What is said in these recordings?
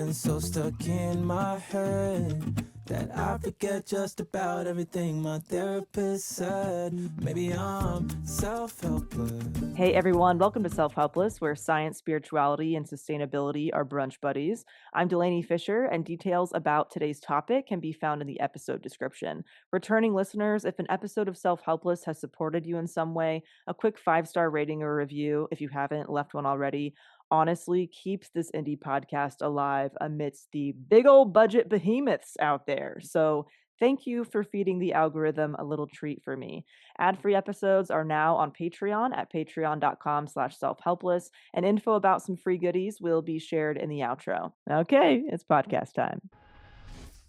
been so stuck in my head that I forget just about everything my therapist said. Maybe I'm self-helpless. Hey everyone, welcome to Self-Helpless, where science, spirituality, and sustainability are brunch buddies. I'm Delaney Fisher, and details about today's topic can be found in the episode description. Returning listeners, if an episode of Self-Helpless has supported you in some way, a quick 5-star rating or review, if you haven't left one already, honestly keeps this indie podcast alive amidst the big old budget behemoths out there. So thank you for feeding the algorithm a little treat for me. Ad-free episodes are now on Patreon at patreon.com/selfhelpless, and info about some free goodies will be shared in the outro. Okay, it's podcast time.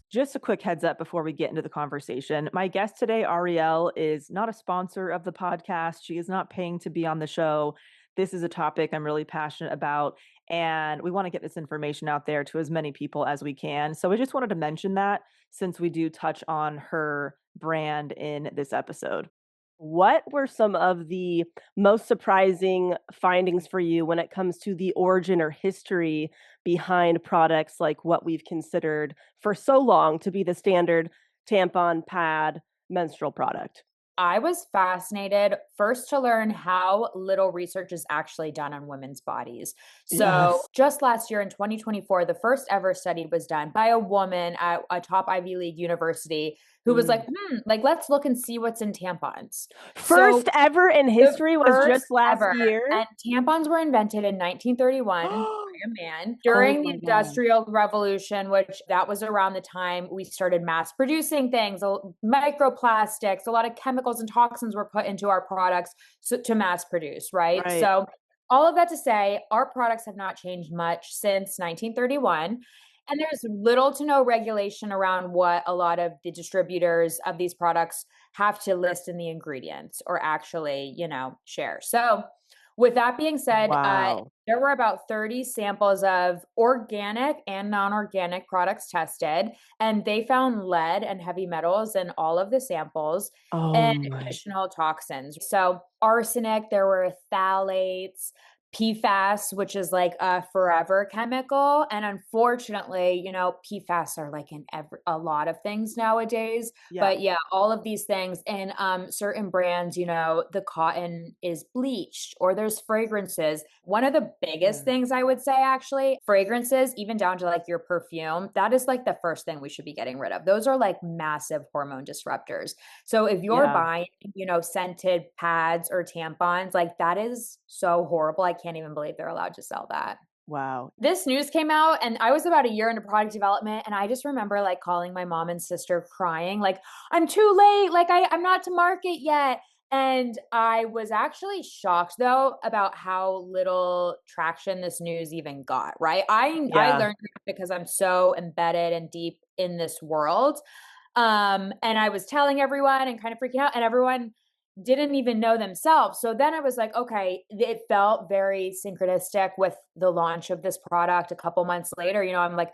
Just a quick heads up before we get into the conversation. My guest today, Arielle, is not a sponsor of the podcast. She is not paying to be on the show. This is a topic I'm really passionate about, and we want to get this information out there to as many people as we can. So I just wanted to mention that since we do touch on her brand in this episode. What were some of the most surprising findings for you when it comes to the origin or history behind products like what we've considered for so long to be the standard tampon, pad, menstrual product? I was fascinated first to learn how little research is actually done on women's bodies. So Yes. just last year in 2024, the first ever study was done by a woman at a top Ivy League university who was like, let's look and see what's in tampons. First So ever in history was first just last ever. year. And tampons were invented in 1931 by a man during the Industrial Revolution, which that was around the time we started mass producing things. Microplastics, a lot of chemicals and toxins were put into our products to mass produce, right? So all of that to say, our products have not changed much since 1931. And there's little to no regulation around what a lot of the distributors of these products have to list in the ingredients or actually, share. So with that being said, there were about 30 samples of organic and non-organic products tested, and they found lead and heavy metals in all of the samples and additional toxins. So arsenic, there were phthalates, PFAS, which is like a forever chemical. And unfortunately, PFAS are like in a lot of things nowadays. Yeah. But yeah, all of these things in certain brands, the cotton is bleached or there's fragrances. One of the biggest things I would say, actually, fragrances, even down to like your perfume, that is like the first thing we should be getting rid of. Those are like massive hormone disruptors. So if you're buying, scented pads or tampons, like that is so horrible. I can't even believe they're allowed to sell that. Wow. This news came out and I was about a year into product development, and I just remember like calling my mom and sister crying, like, I'm too late. Like I'm not to market yet. And I was actually shocked though about how little traction this news even got, right? I learned it because I'm so embedded and deep in this world. And I was telling everyone and kind of freaking out, and everyone didn't even know themselves. So then I was like, okay, it felt very synchronistic with the launch of this product a couple months later. I'm like,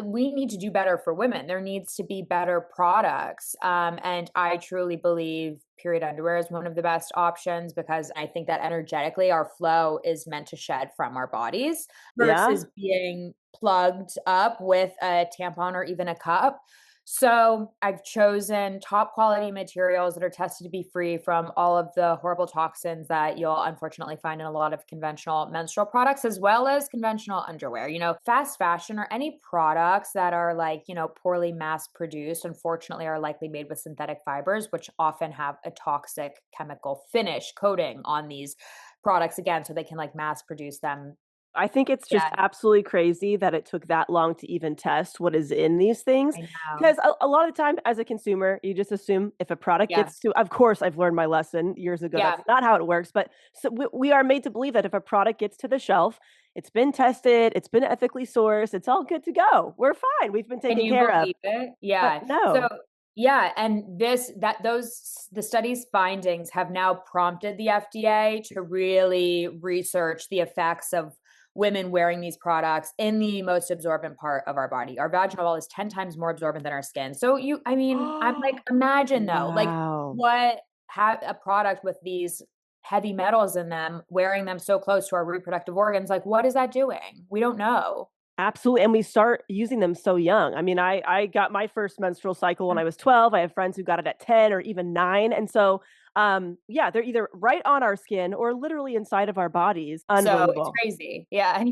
we need to do better for women. There needs to be better products. And I truly believe period underwear is one of the best options, because I think that energetically our flow is meant to shed from our bodies versus being plugged up with a tampon or even a cup. So I've chosen top quality materials that are tested to be free from all of the horrible toxins that you'll unfortunately find in a lot of conventional menstrual products, as well as conventional underwear. Fast fashion or any products that are like, poorly mass produced, unfortunately, are likely made with synthetic fibers, which often have a toxic chemical finish coating on these products, again, so they can like mass produce them. I think it's just absolutely crazy that it took that long to even test what is in these things. Because a lot of the time as a consumer, you just assume if a product gets to, of course, I've learned my lesson years ago. That's not how it works. But so we are made to believe that if a product gets to the shelf, it's been tested, it's been ethically sourced, it's all good to go. We're fine. We've been taken care of. It? Yeah. But no. So yeah, and the study's findings have now prompted the FDA to really research the effects of women wearing these products in the most absorbent part of our body. Our vaginal wall is 10 times more absorbent than our skin. So I'm like, imagine though, like what a product with these heavy metals in them, wearing them so close to our reproductive organs, like what is that doing? We don't know. Absolutely. And we start using them so young. I mean, I got my first menstrual cycle when I was 12. I have friends who got it at 10 or even 9. And so, yeah, they're either right on our skin or literally inside of our bodies. So it's Unbelievable. crazy. Yeah.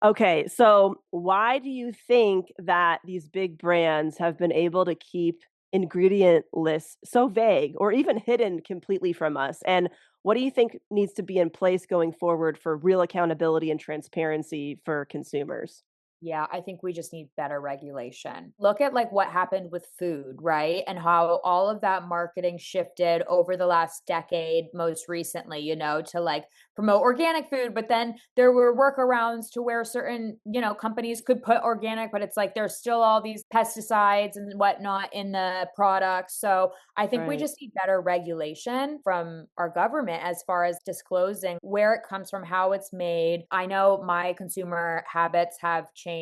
Okay, so why do you think that these big brands have been able to keep ingredient lists so vague or even hidden completely from us? And what do you think needs to be in place going forward for real accountability and transparency for consumers? Yeah, I think we just need better regulation. Look at like what happened with food, right? And how all of that marketing shifted over the last decade, most recently, to like promote organic food. But then there were workarounds to where certain, companies could put organic, but it's like there's still all these pesticides and whatnot in the products. So I think we Right. just need better regulation from our government as far as disclosing where it comes from, how it's made. I know my consumer habits have changed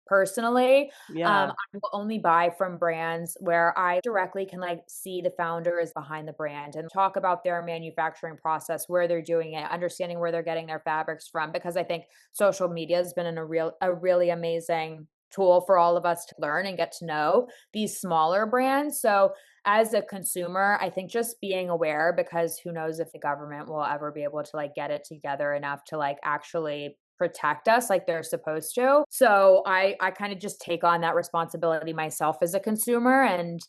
personally. Yeah. I will only buy from brands where I directly can like see the founders behind the brand and talk about their manufacturing process, where they're doing it, understanding where they're getting their fabrics from. Because I think social media has been a really amazing tool for all of us to learn and get to know these smaller brands. So as a consumer, I think just being aware, because who knows if the government will ever be able to like get it together enough to like actually protect us like they're supposed to. So I kind of just take on that responsibility myself as a consumer. And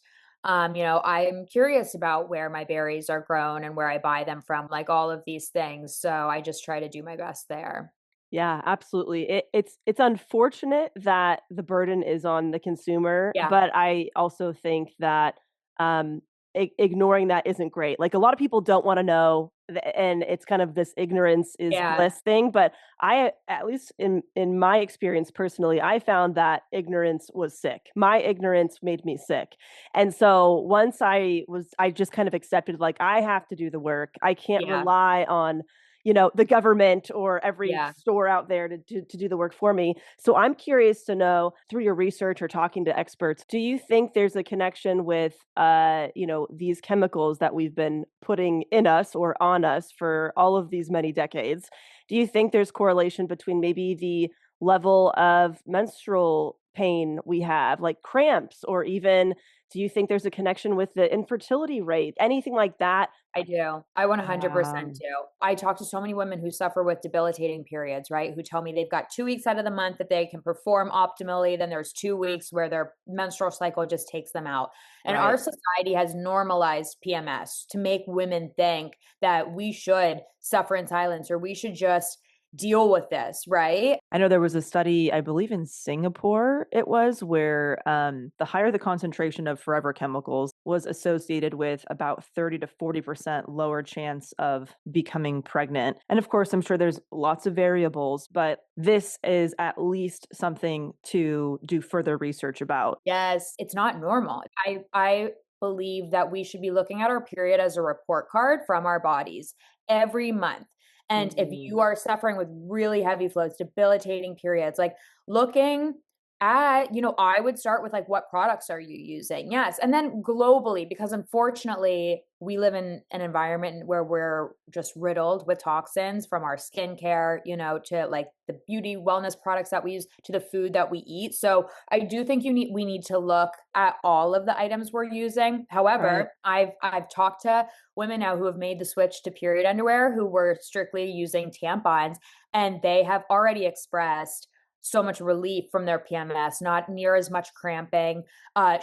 I'm curious about where my berries are grown and where I buy them from, like all of these things. So I just try to do my best there. Yeah, absolutely. It's unfortunate that the burden is on the consumer, Yeah. but I also think that um, ignoring that isn't great. Like a lot of people don't want to know, and it's kind of this ignorance is Yeah. bliss thing. But at least in my experience personally, I found that ignorance was sick. My ignorance made me sick, and so once I just kind of accepted like I have to do the work. I can't Yeah. rely on the government or every Yeah. store out there to do the work for me. So I'm curious to know through your research or talking to experts, do you think there's a connection with these chemicals that we've been putting in us or on us for all of these many decades? Do you think there's correlation between maybe the level of menstrual pain we have, like cramps, or even do you think there's a connection with the infertility rate? Anything like that? I do. I 100% Wow. do. I talk to so many women who suffer with debilitating periods, right? Who tell me they've got 2 weeks out of the month that they can perform optimally. Then there's 2 weeks where their menstrual cycle just takes them out. And our Right. society has normalized PMS to make women think that we should suffer in silence or we should just deal with this, right? I know there was a study, I believe in Singapore it was, where the higher the concentration of forever chemicals was associated with about 30 to 40% lower chance of becoming pregnant. And of course, I'm sure there's lots of variables, but this is at least something to do further research about. Yes, it's not normal. I believe that we should be looking at our period as a report card from our bodies every month. And if Mhm. you are suffering with really heavy flows, debilitating periods, like looking at, I would start with like, what products are you using? Yes. And then globally, because unfortunately, we live in an environment where we're just riddled with toxins from our skincare, to like the beauty wellness products that we use to the food that we eat. So I do think we need to look at all of the items we're using. Right. However, I've talked to women now who have made the switch to period underwear who were strictly using tampons, and they have already expressed so much relief from their PMS, not near as much cramping,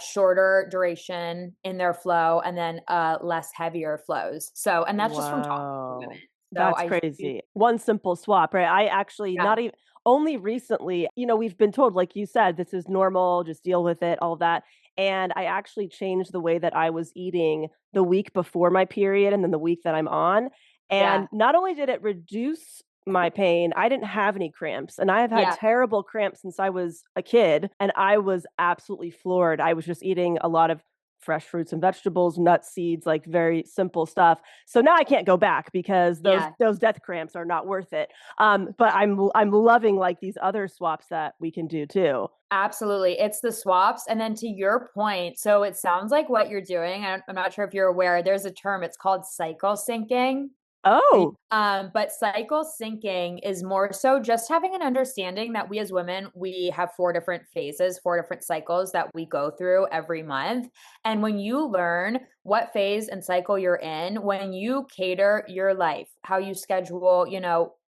shorter duration in their flow, and then less heavier flows. So, and that's just from talking to women. Wow. So That's I do, crazy. One simple swap, right? I actually yeah, not even only recently, we've been told, like you said, this is normal, just deal with it, all that. And I actually changed the way that I was eating the week before my period and then the week that I'm on. yeah, And not only did it reduce my pain, I didn't have any cramps. And I have had yeah. terrible cramps since I was a kid. And I was absolutely floored. I was just eating a lot of fresh fruits and vegetables, nuts, seeds, like very simple stuff. So now I can't go back because those Yeah, those death cramps are not worth it. But I'm loving like these other swaps that we can do too. absolutely. It's the swaps. And then to your point, so it sounds like what you're doing, I'm not sure if you're aware, there's a term, it's called cycle syncing. Oh, But cycle syncing is more so just having an understanding that we as women, we have 4 different phases, 4 different cycles that we go through every month. And when you learn what phase and cycle you're in, when you cater your life, how you schedule,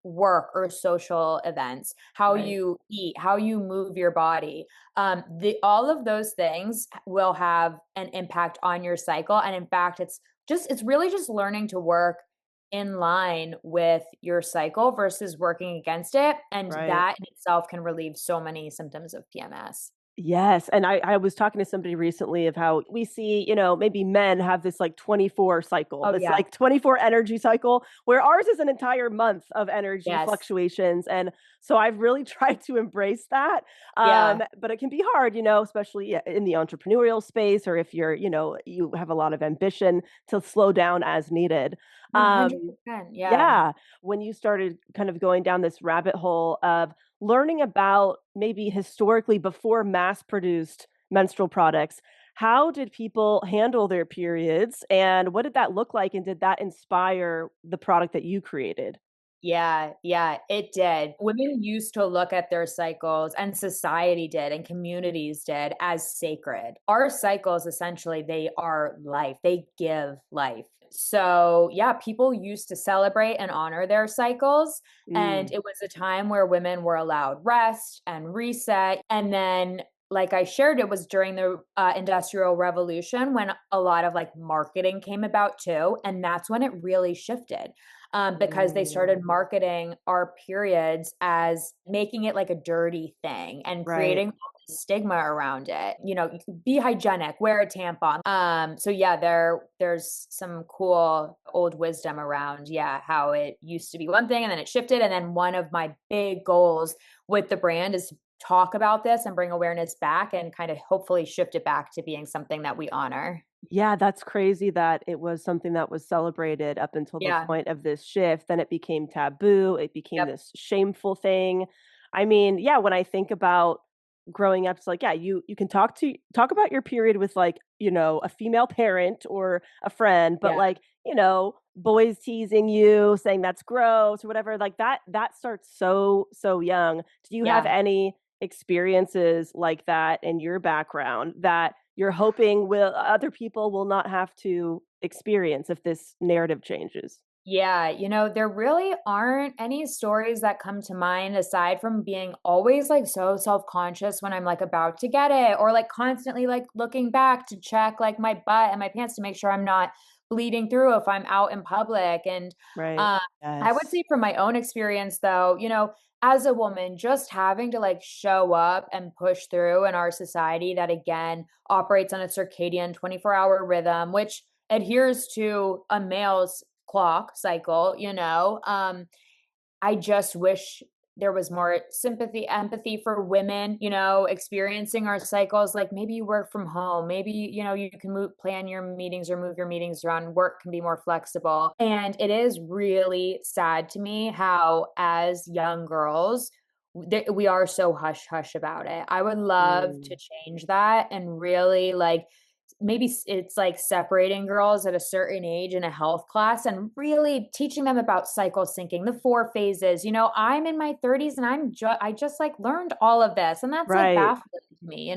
work or social events, how right. you eat, how you move your body, all of those things will have an impact on your cycle. And in fact, it's really just learning to work in line with your cycle versus working against it. And Right. that in itself can relieve so many symptoms of PMS. Yes, and I was talking to somebody recently of how we see, maybe men have this like 24 cycle, Oh, this yeah. like 24 energy cycle, where ours is an entire month of energy Yes. fluctuations. And so I've really tried to embrace that. Yeah. But it can be hard, especially in the entrepreneurial space, or if you have a lot of ambition to slow down as needed. Um, 100%. Yeah. yeah, when you started kind of going down this rabbit hole of learning about maybe historically before mass produced menstrual products, how did people handle their periods and what did that look like? And did that inspire the product that you created? Yeah, it did. Women used to look at their cycles, and society did, and communities did, as sacred. Our cycles, essentially, they are life, they give life. So, yeah, people used to celebrate and honor their cycles. And Mm, it was a time where women were allowed rest and reset. And then, like I shared, it was during the Industrial Revolution when a lot of like marketing came about too. And that's when it really shifted, because they started mm, marketing our periods as making it like a dirty thing and right. creating all this stigma around it. Be hygienic, wear a tampon. So yeah, there's some cool old wisdom around, yeah, how it used to be one thing and then it shifted. And then one of my big goals with the brand is to talk about this and bring awareness back and kind of hopefully shift it back to being something that we honor. Yeah, that's crazy that it was something that was celebrated up until the Yeah. point of this shift. Then it became taboo. It became Yep. this shameful thing. I mean, yeah, when I think about growing up, it's like, yeah, you can talk about your period with like, a female parent or a friend, but Yeah. like, boys teasing you, saying that's gross or whatever, like that starts so young. Do you have Yeah. any experiences like that in your background that you're hoping will other people will not have to experience if this narrative changes? Yeah, there really aren't any stories that come to mind aside from being always like so self-conscious when I'm like about to get it, or like constantly like looking back to check like my butt and my pants to make sure I'm not bleeding through if I'm out in public. And Right. um I would Yes. say from my own experience though, as a woman, just having to like show up and push through in our society that again operates on a circadian 24-hour rhythm, which adheres to a male's clock cycle, I just wish there was more sympathy, empathy for women, experiencing our cycles. Like maybe you work from home, maybe, you can plan your meetings or move your meetings around. Work can be more flexible. And it is really sad to me how, as young girls, we are so hush hush about it. I would love to Mm. change that and really like maybe it's like separating girls at a certain age in a health class and really teaching them about cycle syncing, the 4 phases. I'm in my 30s and I just like learned all of this and that's like Right. baffling to me.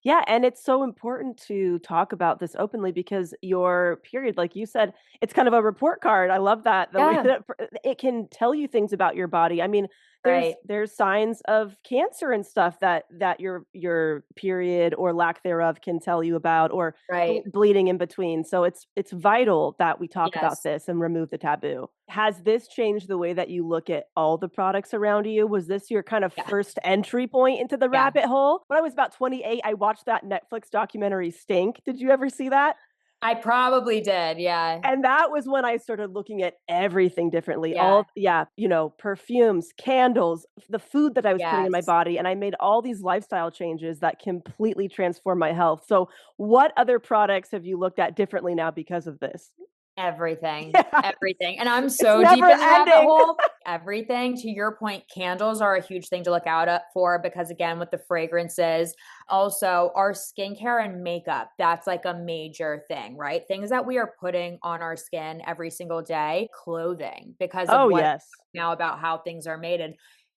Yeah, and it's so important to talk about this openly because your period, like you said, it's kind of a report card. I love that the way Yeah, that it can tell you things about your body. I mean, there's right. there's signs of cancer and stuff that your period or lack thereof can tell you about, or Right. bleeding in between. So it's vital that we talk about Yes. this and remove the taboo. Has this changed the way that you look at all the products around you? Was this your kind of Yeah. first entry point into the Yeah. rabbit hole? When I was about 28, I watched that Netflix documentary Stink. Did you ever see that? I probably did. Yeah. And that was when I started looking at everything differently. Yeah. Perfumes, candles, the food that I was putting in my Yes. body, and I made all these lifestyle changes that completely transformed my health. So, what other products have you looked at differently now because of this? Everything, Yeah. everything. And I'm so It's deep in never the rabbit ending. hole. Everything. To your point, candles are a huge thing to look out for because, again, with the fragrances, also our skincare and makeup, that's like a major thing, right? Things that we are putting on our skin every single day, clothing, because of Oh, what yes. now about how things are made. And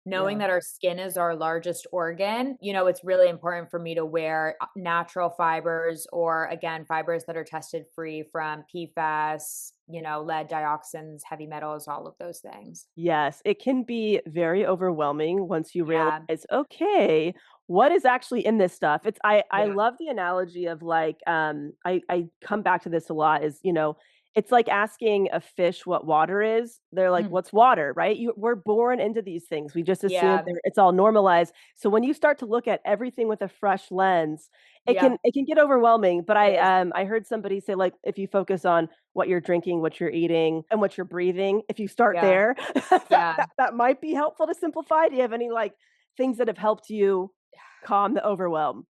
knowing Yeah. that our skin is our largest organ, it's really important for me to wear natural fibers, or again, fibers that are tested free from PFAS, lead, dioxins, heavy metals, all of those things. Yes, it can be very overwhelming once you realize, Yeah. okay, what is actually in this stuff? I Yeah. love the analogy of like I come back to this a lot is, it's like asking a fish what water is. They're like, Mm. what's water, right? We're born into these things. We just assume Yeah. it's all normalized. So when you start to look at everything with a fresh lens, it Yeah. can get overwhelming. But It is. I heard somebody say, like, if you focus on what you're drinking, what you're eating, and what you're breathing, if you start Yeah. there, Yeah. that might be helpful to simplify. Do you have any like things that have helped you calm the overwhelm?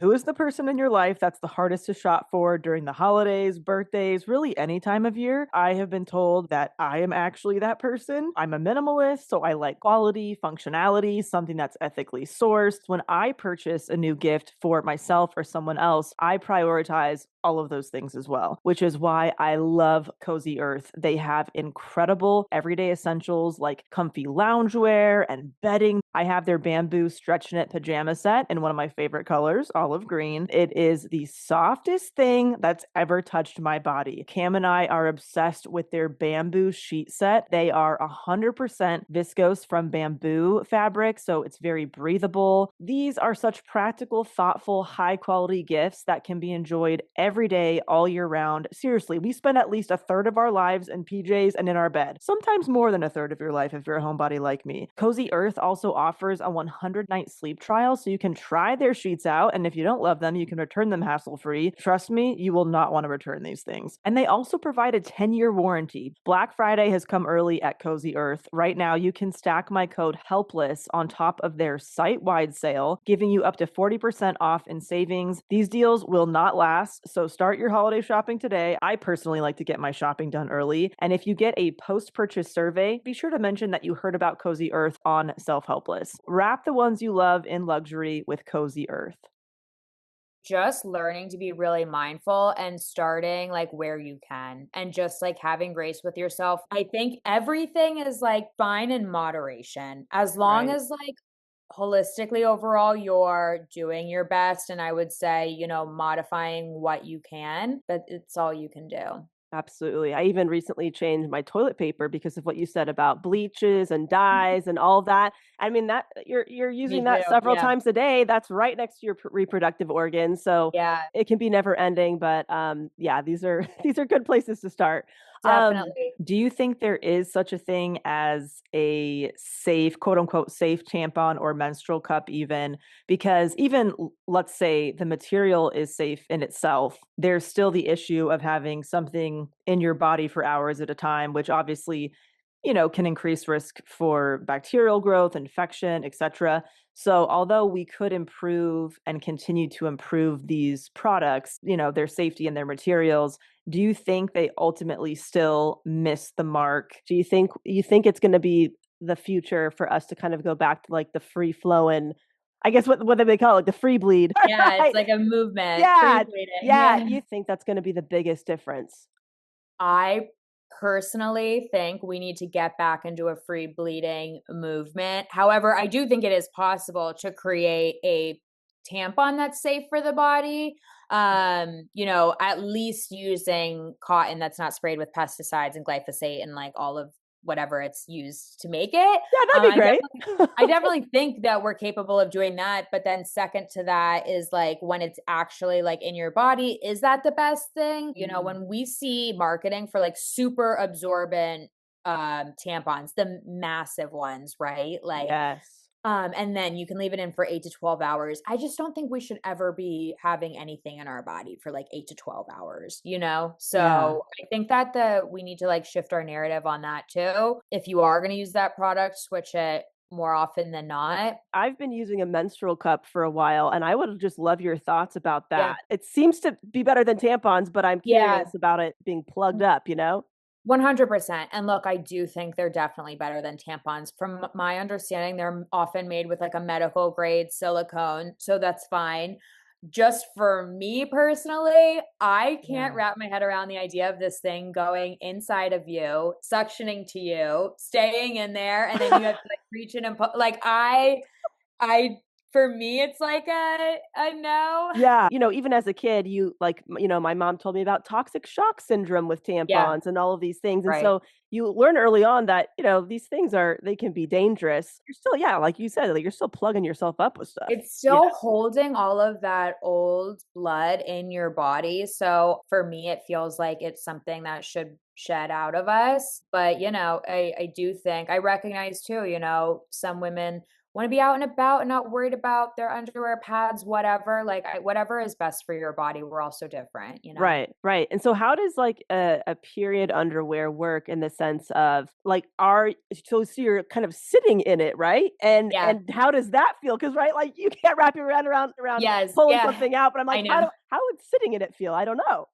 Who is the person in your life that's the hardest to shop for during the holidays, birthdays, really any time of year? I have been told that I am actually that person. I'm a minimalist, so I like quality, functionality, something that's ethically sourced. When I purchase a new gift for myself or someone else, I prioritize all of those things as well, which is why I love Cozy Earth. They have incredible everyday essentials like comfy loungewear and bedding. I have their bamboo stretch knit pajama set in one of my favorite colors, olive green. It is the softest thing that's ever touched my body. Cam and I are obsessed with their bamboo sheet set. They are 100% viscose from bamboo fabric, so it's very breathable. These are such practical, thoughtful, high quality gifts that can be enjoyed every day, all year round. Seriously, we spend at least a third of our lives in PJs and in our bed. Sometimes more than a third of your life if you're a homebody like me. Cozy Earth also offers a 100-night sleep trial, so you can try their sheets out, and if you don't love them, you can return them hassle-free. Trust me, you will not want to return these things. And they also provide a 10-year warranty. Black Friday has come early at Cozy Earth. Right now, you can stack my code HELPLESS on top of their site-wide sale, giving you up to 40% off in savings. These deals will not last, so start your holiday shopping today. I personally like to get my shopping done early. And if you get a post-purchase survey, be sure to mention that you heard about Cozy Earth on Self-Helpless. Wrap the ones you love in luxury with Cozy Earth. Just learning to be really mindful and starting like where you can, and just like having grace with yourself. I think everything is like fine in moderation, as long Right. as like holistically overall you're doing your best, and I would say, modifying what you can, but it's all you can do. Absolutely. I even recently changed my toilet paper because of what you said about bleaches and dyes and all that. I mean, that you're Me using too. that several Yeah. times a day. That's right next to your reproductive organs, so Yeah, it can be never ending. But yeah, these are these are good places to start. definitely. Do you think there is such a thing as a safe, quote unquote, safe tampon or menstrual cup, even? Because even let's say the material is safe in itself, there's still the issue of having something in your body for hours at a time, which obviously, can increase risk for bacterial growth, infection, etc. So, although we could improve and continue to improve these products, their safety and their materials, do you think they ultimately still miss the mark? Do you think it's going to be the future for us to kind of go back to like the free flowing, I guess what do they call it, like the free bleed, Yeah, it's right? like a movement, free Yeah, bleeding. yeah. Yeah. You think that's going to be the biggest difference? I personally think we need to get back into a free bleeding movement. However, I do think it is possible to create a tampon that's safe for the body. At least using cotton that's not sprayed with pesticides and glyphosate and like all of whatever it's used to make it. Yeah, that'd be great. I definitely think that we're capable of doing that. But then second to that is like when it's actually like in your body, is that the best thing? When we see marketing for like super absorbent tampons, the massive ones, right? Like Yes. and then you can leave it in for 8 to 12 hours. I just don't think we should ever be having anything in our body for like 8 to 12 hours, Yeah. So I think that we need to like shift our narrative on that too. If you are going to use that product, switch it more often than not. I've been using a menstrual cup for a while, and I would just love your thoughts about Yeah. that. It seems to be better than tampons, but I'm Yeah. curious about it being plugged up, you know? 100%. And look, I do think they're definitely better than tampons. From my understanding, they're often made with like a medical grade silicone, so that's fine. Just for me personally, I can't Yeah. wrap my head around the idea of this thing going inside of you, suctioning to you, staying in there, and then you have to like reach in and put like I for me it's like a no. Yeah, you know, even as a kid, you know, my mom told me about toxic shock syndrome with Yeah, tampons and all of these things, and right. so you learn early on that, you know, these things they can be dangerous. You're still yeah, like you said, like, you're still plugging yourself up with stuff. It's Yeah. still holding all of that old blood in your body, so for me, it feels like it's something that should shed out of us, but, you know, I do think I recognize too, you know, some women wanna be out and about and not worried about their underwear, pads, whatever, like, whatever is best for your body, we're all so different, you know? Right, right. And so how does like a period underwear work in the sense of like are so you're kind of sitting in it, right? Yeah. And how does that feel? Because right, like you can't wrap your hand around Yes, pulling yeah, something out, but I'm I like, know. how would sitting in it feel? I don't know.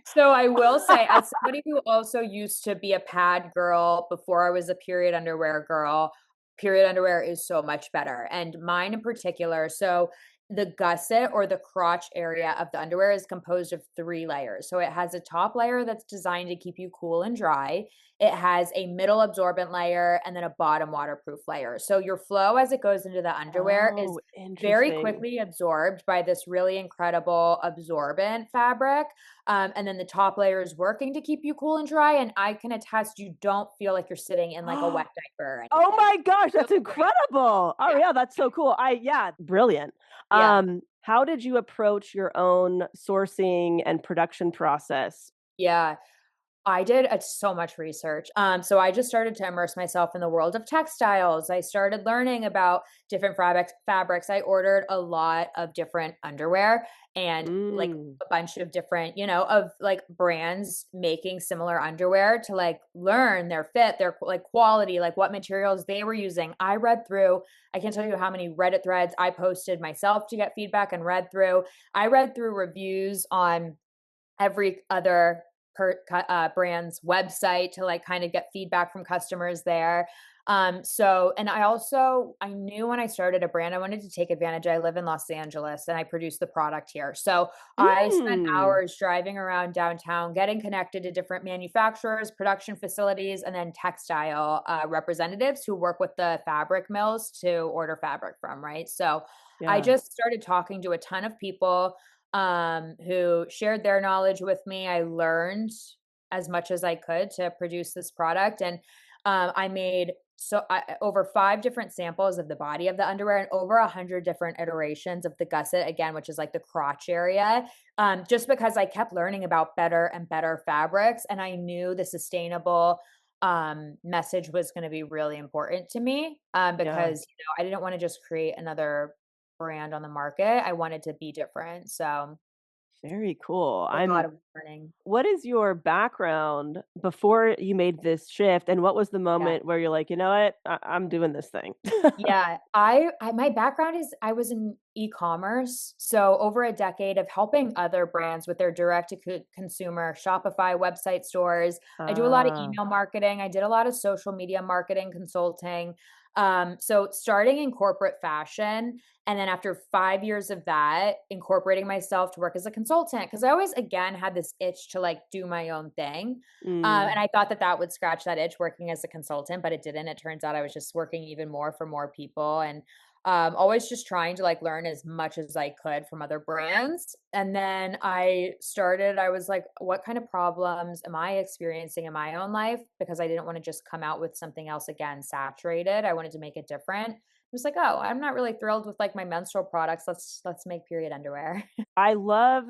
So I will say, as somebody who also used to be a pad girl before I was a period underwear girl, period underwear is so much better. And mine in particular, so the gusset or the crotch area of the underwear is composed of 3 layers. So it has a top layer that's designed to keep you cool and dry. It has a middle absorbent layer and then a bottom waterproof layer. So your flow as it goes into the underwear is Oh, very interesting. quickly absorbed by this really incredible absorbent fabric. And then the top layer is working to keep you cool and dry. And I can attest you don't feel like you're sitting in like a wet diaper or Oh anything. my gosh, Feels that's great. incredible. Oh Yeah. yeah, that's so cool. Yeah, brilliant. Yeah. How did you approach your own sourcing and production process? Yeah. I did so much research. So I just started to immerse myself in the world of textiles. I started learning about different fabrics. I ordered a lot of different underwear and like Mm. a bunch of different, you know, of like brands making similar underwear to like learn their fit, their like quality, like what materials they were using. I can't tell you how many Reddit threads I posted myself to get feedback and read through. I read through reviews on every other brand's website to like kind of get feedback from customers there. So, and I knew when I started a brand, I wanted to take advantage. I live in Los Angeles and I produce the product here. So I spent Mm. hours driving around downtown, getting connected to different manufacturers, production facilities, and then textile representatives who work with the fabric mills to order fabric from, right? So I Yeah. just started talking to a ton of people who shared their knowledge with me. I learned as much as I could to produce this product, and I made over 5 different samples of the body of the underwear and over 100 different iterations of the gusset again, which is like the crotch area. Just because I kept learning about better and better fabrics, and I knew the sustainable message was going to be really important to me Yeah. because you know I didn't want to just create another brand on the market. I wanted to be different, so Very cool. a lot of learning. What is your background before you made this shift, and what was the Yeah. moment where you're like, "You know what? I'm doing this thing." Yeah, I my background is I was in e-commerce, so over a decade of helping other brands with their direct to consumer Shopify website stores. I do a lot of Ah. email marketing. I did a lot of social media marketing consulting. So starting in corporate fashion, and then after 5 years of that, incorporating myself to work as a consultant because I always again had this itch to like do my own thing. Mm. And I thought that that would scratch that itch working as a consultant, but it didn't. It turns out I was just working even more for more people and always just trying to like learn as much as I could from other brands. And then I was like, what kind of problems am I experiencing in my own life? Because I didn't want to just come out with something else again, saturated. I wanted to make it different. I was like, oh, I'm not really thrilled with like my menstrual products. Let's make period underwear. I love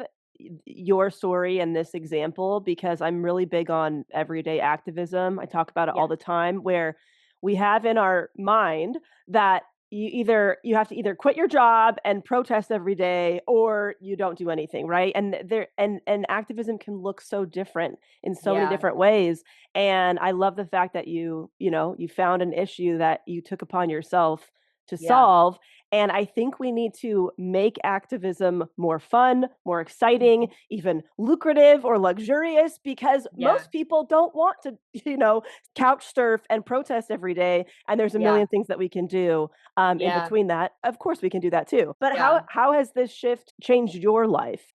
your story and this example because I'm really big on everyday activism. I talk about it Yeah. all the time where we have in our mind that you have to either quit your job and protest every day, or you don't do anything, right? And activism can look so different in so many different ways. And I love the fact that you found an issue that you took upon yourself to solve. And I think we need to make activism more fun, more exciting, even lucrative or luxurious, because most people don't want to, couch surf and protest every day. And there's a million things that we can do in between that. Of course, we can do that too. But how has this shift changed your life?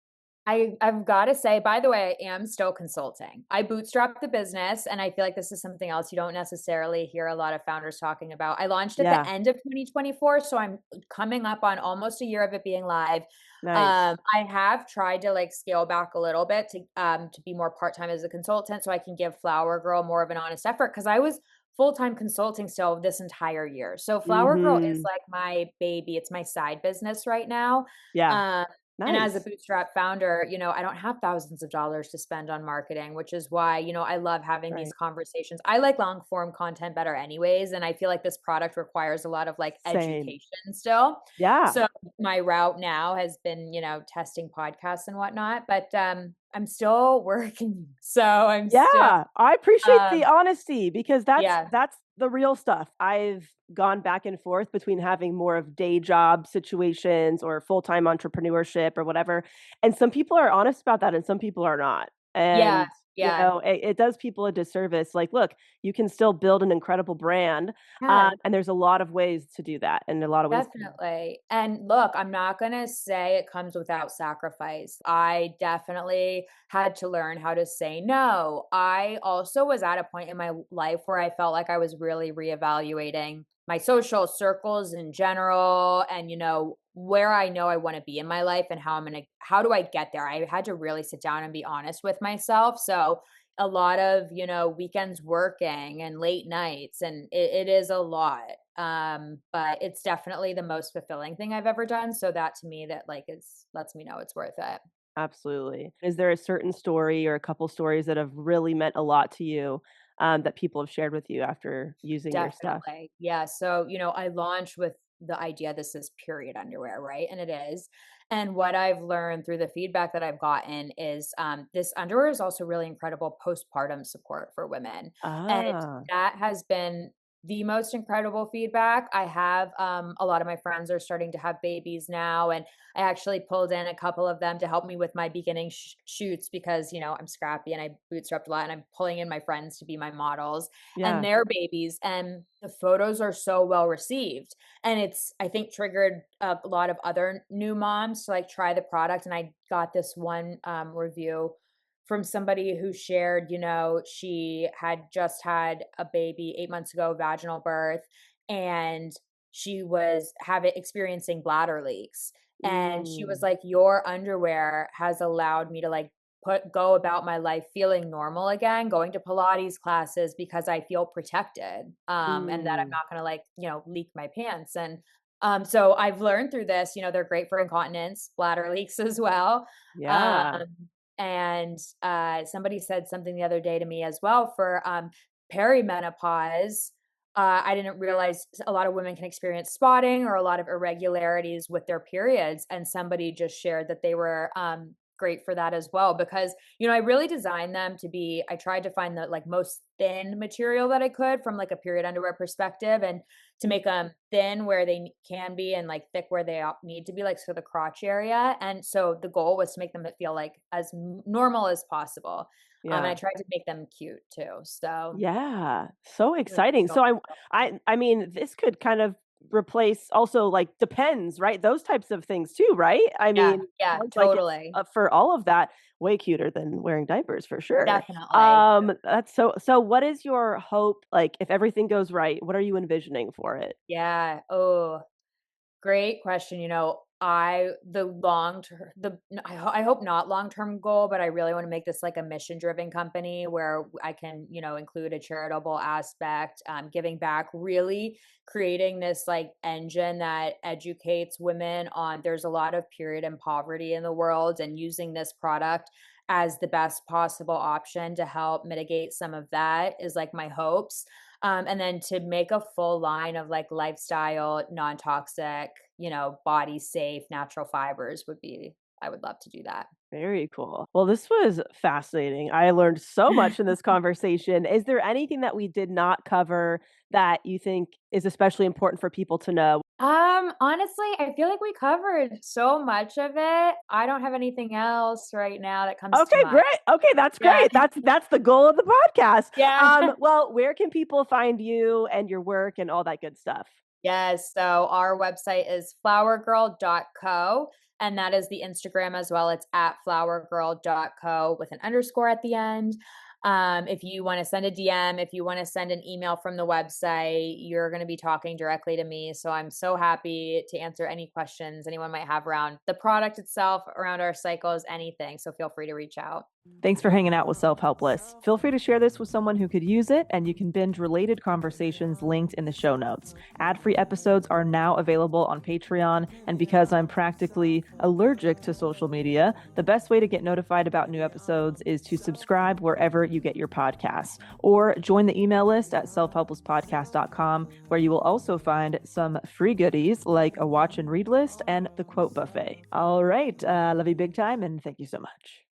I've got to say, by the way, I am still consulting. I bootstrapped the business, and I feel like this is something else you don't necessarily hear a lot of founders talking about. I launched at the end of 2024, so I'm coming up on almost a year of it being live. Nice. I have tried to like scale back a little bit to be more part-time as a consultant, so I can give Flower Girl more of an honest effort, because I was full-time consulting still this entire year. So Flower Girl is like my baby. It's my side business right now. Yeah. And as a Nice. bootstrap founder, I don't have thousands of dollars to spend on marketing, which is why, I love having these Right. conversations. I like long form content better anyways. And I feel like this product requires a lot of like Same. education still. Yeah. So my route now has been, testing podcasts and whatnot, but I'm still working. So I'm still I appreciate the honesty, because yeah. that's the real stuff. I've gone back and forth between having more of day job situations or full-time entrepreneurship or whatever. And some people are honest about that and some people are not. Yeah. And Yeah. it does people a disservice. Like, look, you can still build an incredible brand. Yeah. And there's a lot of ways to do that, and a lot of ways. Definitely. And look, I'm not going to say it comes without sacrifice. I definitely had to learn how to say no. I also was at a point in my life where I felt like I was really reevaluating my social circles in general, and where I know I want to be in my life and how do I get there? I had to really sit down and be honest with myself. So a lot of weekends working and late nights, and it is a lot, but it's definitely the most fulfilling thing I've ever done. So that to me, that like is lets me know it's worth it. Absolutely. Is there a certain story or a couple stories that have really meant a lot to you, that people have shared with you after using your stuff? Definitely. Yeah. So, I launched with the idea this is period underwear, right? And it is. And what I've learned through the feedback that I've gotten is this underwear is also really incredible postpartum support for women. And Ah. that has been the most incredible feedback. I have a lot of my friends are starting to have babies now, and I actually pulled in a couple of them to help me with my beginning shoots, because I'm scrappy and I bootstrapped a lot, and I'm pulling in my friends to be my models and Yeah. their babies, and the photos are so well received, and it's I think triggered a lot of other new moms to like try the product. And I got this one review from somebody who shared, she had just had a baby 8 months ago, vaginal birth, and she was having experiencing bladder leaks. And she was Mm. like, your underwear has allowed me to like go about my life feeling normal again, going to Pilates classes because I feel protected, and that I'm Mm. not going to like, leak my pants. And so I've learned through this, they're great for incontinence, bladder leaks as well. Um, Yeah. and somebody said something the other day to me as well for perimenopause. I didn't realize a lot of women can experience spotting or a lot of irregularities with their periods. And somebody just shared that they were great for that as well, because, I really designed them to be, I tried to find the like most thin material that I could from like a period underwear perspective, and to make them thin where they can be and like thick where they need to be, like so the crotch area. And so the goal was to make them feel like as normal as possible. And I Yeah. tried to make them cute too. So Yeah. So yeah, exciting. so So I mean, this could kind of replace also, like, Depends, right? Those types of things too, right? I yeah, mean, yeah, sounds like it's, totally. for all of that, way cuter than wearing diapers for sure. Definitely. That's so what is your hope, like, if everything goes right, what are you envisioning for it? Yeah. Oh, great question. I the long term the I hope not long-term goal, but I really want to make this like a mission-driven company where I can, include a charitable aspect, giving back, really creating this like engine that educates women on there's a lot of period and poverty in the world, and using this product as the best possible option to help mitigate some of that is like my hopes. And then to make a full line of like lifestyle, non-toxic, body safe, natural fibers I would love to do that. Very cool. Well, this was fascinating. I learned so much in this conversation. Is there anything that we did not cover that you think is especially important for people to know? Honestly, I feel like we covered so much of it. I don't have anything else right now that comes to Okay, mind. great. Okay, that's Yeah. great. That's the goal of the podcast. Yeah. Well, where can people find you and your work and all that good stuff? Yes. So our website is flowergirl.co. And that is the Instagram as well. It's at flowergirl.co with an underscore at the end. If you want to send a DM, if you want to send an email from the website, you're going to be talking directly to me. So I'm so happy to answer any questions anyone might have around the product itself, around our cycles, anything. So feel free to reach out. Thanks for hanging out with Self-Helpless. Feel free to share this with someone who could use it, and you can binge related conversations linked in the show notes. Ad-free episodes are now available on Patreon, and because I'm practically allergic to social media, the best way to get notified about new episodes is to subscribe wherever you get your podcasts, or join the email list at selfhelplesspodcast.com, where you will also find some free goodies like a watch and read list and the quote buffet. All right, love you big time, and thank you so much.